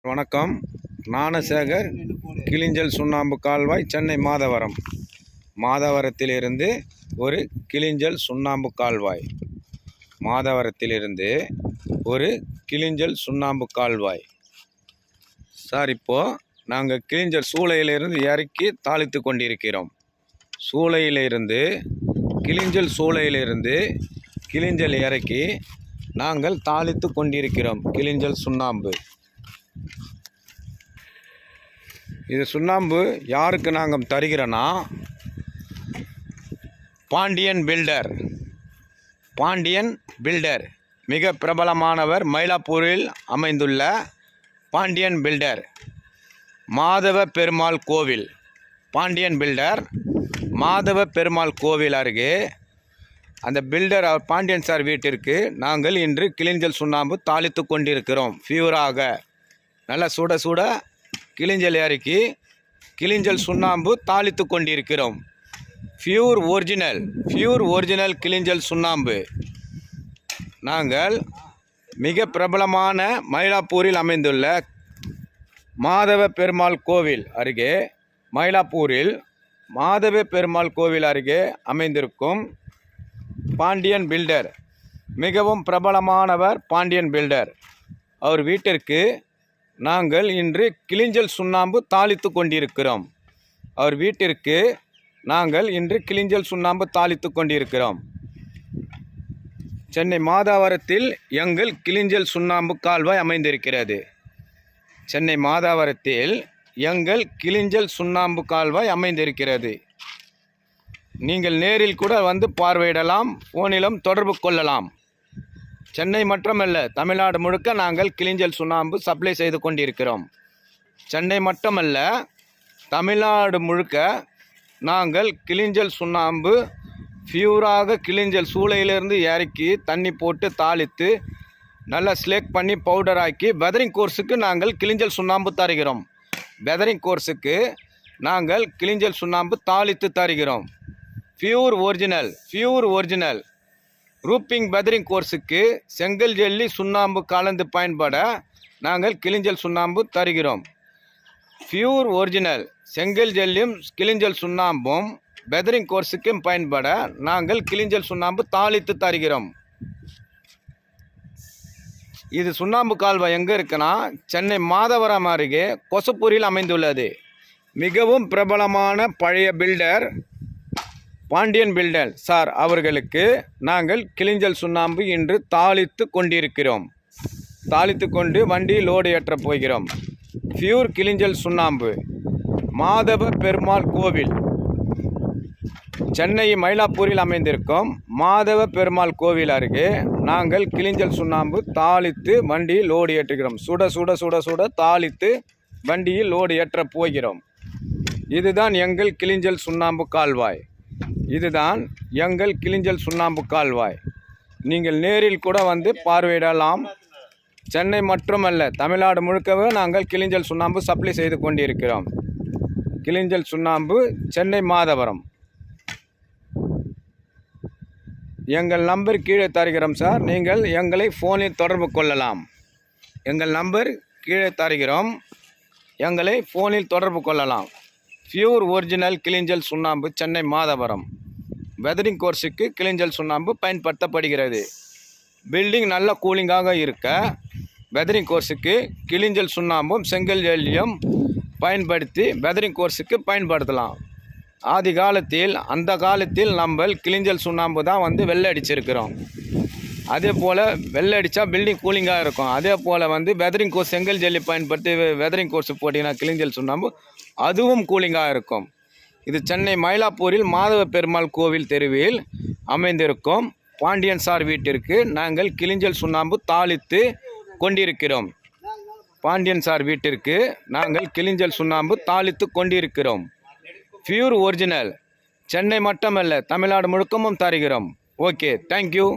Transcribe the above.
வணக்கம். ஞானசேகர், கிளிஞ்சல் சுண்ணாம்பு கால்வாய், சென்னை மாதவரம். மாதவரத்திலிருந்து ஒரு கிளிஞ்சல் சுண்ணாம்பு கால்வாய். மாதவரத்திலிருந்து ஒரு கிளிஞ்சல் சுண்ணாம்பு கால்வாய். சார், இப்போது நாங்கள் கிளிஞ்சல் சூளையிலிருந்து இறக்கி தாளித்து கொண்டிருக்கிறோம். சூளையிலிருந்து கிளிஞ்சல் இறக்கி நாங்கள் தாளித்து கொண்டிருக்கிறோம். கிளிஞ்சல் சுண்ணாம்பு. இது சுண்ணாம்பு யாருக்கு நாங்கள் தருகிறோன்னா, பாண்டியன் பில்டர் மிக பிரபலமானவர். மயிலாப்பூரில் அமைந்துள்ள பாண்டியன் பில்டர், மாதவ பெருமாள் கோவில். பாண்டியன் பில்டர் மாதவ பெருமாள் கோவில் அருகே அந்த பில்டர் பாண்டியன் சார் வீட்டிற்கு நாங்கள் இன்று கிளிஞ்சல் சுண்ணாம்பு தாளித்து கொண்டிருக்கிறோம். ஃபியூராக நல்லா சுட சுட கிளிஞ்சல் இறக்கி கிளிஞ்சல் சுண்ணாம்பு தாளித்து கொண்டிருக்கிறோம். பியூர் ஒரிஜினல் கிளிஞ்சல் சுண்ணாம்பு. நாங்கள் மிக பிரபலமான மயிலாப்பூரில் அமைந்துள்ள மாதவ பெருமாள் கோவில் அருகே, மயிலாப்பூரில் மாதவ பெருமாள் கோவில் அருகே அமைந்திருக்கும் பாண்டியன் பில்டர், மிகவும் பிரபலமானவர் பாண்டியன் பில்டர். அவர் வீட்டிற்கு நாங்கள் இன்று கிளிஞ்சல் சுண்ணாம்பு தாளித்து கொண்டிருக்கிறோம். சென்னை மாதவரத்தில் எங்கள் கிளிஞ்சல் சுண்ணாம்பு கால்வாய் அமைந்திருக்கிறது. நீங்கள் நேரில் கூட வந்து பார்வையிடலாம், ஃபோனிலும் தொடர்பு கொள்ளலாம். சென்னை மட்டுமல்ல, தமிழ்நாடு முழுக்க நாங்கள் கிளிஞ்சல் சுண்ணாம்பு சப்ளை செய்து கொண்டிருக்கிறோம். சென்னை மட்டுமல்ல, தமிழ்நாடு முழுக்க நாங்கள் கிளிஞ்சல் சுண்ணாம்பு பியூராக கிளிஞ்சல் சூளையிலிருந்து இறக்கி தண்ணி போட்டு தாளித்து நல்லா ஸ்லேக் பண்ணி பவுடராக்கி வெதரிங் கோர்ஸுக்கு நாங்கள் கிளிஞ்சல் சுண்ணாம்பு தருகிறோம். வெதரிங் கோர்ஸுக்கு நாங்கள் கிளிஞ்சல் சுண்ணாம்பு தாளித்து தருகிறோம். Pure original. ரூப்பிங் வெதரிங் கோர்ஸுக்கு செங்கல் ஜல்லி சுண்ணாம்பு கலந்து பயன்பட நாங்கள் கிளிஞ்சல் சுண்ணாம்பு தருகிறோம். பியூர் ஒரிஜினல் செங்கல் ஜல்லியும் கிளிஞ்சல் சுண்ணாம்பும் வெதரிங் கோர்ஸுக்கும் பயன்பட நாங்கள் கிளிஞ்சல் சுண்ணாம்பு தாளித்து தருகிறோம். இது சுண்ணாம்பு கால்வாய் எங்கே இருக்குன்னா, சென்னை மாதவரம் அருகே கொசப்பூரில் அமைந்துள்ளது. மிகவும் பிரபலமான பழைய பில்டர் பாண்டியன் பில்டர் சார் அவர்களுக்கு நாங்கள் கிளிஞ்சல் சுண்ணாம்பு இன்று தாளித்து கொண்டு வண்டி லோடு ஏற்ற போகிறோம். பியூர் கிளிஞ்சல் சுண்ணாம்பு, மாதவ பெருமாள் கோவில், சென்னை மயிலாப்பூரில் அமைந்திருக்கும் மாதவ பெருமாள் கோவில் அருகே நாங்கள் கிளிஞ்சல் சுண்ணாம்பு தாளித்து வண்டியில் லோடு ஏற்றுகிறோம். சுட தாளித்து வண்டியில் லோடு ஏற்ற போகிறோம். இதுதான் எங்கள் கிளிஞ்சல் சுண்ணாம்பு கால்வாய். நீங்கள் நேரில் கூட வந்து பார்வையிடலாம். சென்னை மட்டுமல்ல, தமிழ்நாடு முழுக்கவே நாங்கள் கிளிஞ்சல் சுண்ணாம்பு சப்ளை செய்து கொண்டிருக்கிறோம். கிளிஞ்சல் சுண்ணாம்பு, சென்னை மாதவரம். எங்கள் நம்பர் கீழே தருகிறோம் சார். நீங்கள் எங்களை ஃபோனில் தொடர்பு கொள்ளலாம். எங்கள் நம்பர் கீழே தருகிறோம், எங்களை ஃபோனில் தொடர்பு கொள்ளலாம். பியூர் ஒரிஜினல் கிளிஞ்சல் சுண்ணாம்பு, சென்னை மாதவரம். வெதரிங் கோர்ஸுக்கு கிளிஞ்சல் சுண்ணாம்பு பயன்படுத்தப்படுகிறது. பில்டிங் நல்ல கூலிங்காக இருக்க வெதரிங் கோர்ஸுக்கு கிளிஞ்சல் சுண்ணாம்பும் செங்கல் ஜல்லியும் பயன்படுத்தி வெதரிங் கோர்ஸுக்கு பயன்படுத்தலாம். அந்த காலத்தில் நம்ம கிளிஞ்சல் சுண்ணாம்பு தான் வந்து வெள்ளை அடிச்சிருக்கிறோம். அதே போல் வெள்ளை அடித்தா பில்டிங் கூலிங்காக இருக்கும். அதே போல் வந்து வெதரிங் கோர்ஸ் செங்கல் ஜல்லி பயன்படுத்தி வெதரிங் கோர்ஸ் போட்டிங்கன்னா கிளிஞ்சல் சுண்ணாம்பு அதுவும் கூலிங்காக இருக்கும். இது சென்னை மயிலாப்பூரில் மாதவ பெருமாள் கோவில் தெருவில் அமைந்திருக்கும் பாண்டியன் சார் வீட்டிற்கு நாங்கள் கிளிஞ்சல் சுண்ணாம்பு தாளித்து கொண்டிருக்கிறோம். Pure original. சென்னை மட்டுமல்ல, தமிழ்நாடு முழுக்கமும் தருகிறோம். Okay, thank you.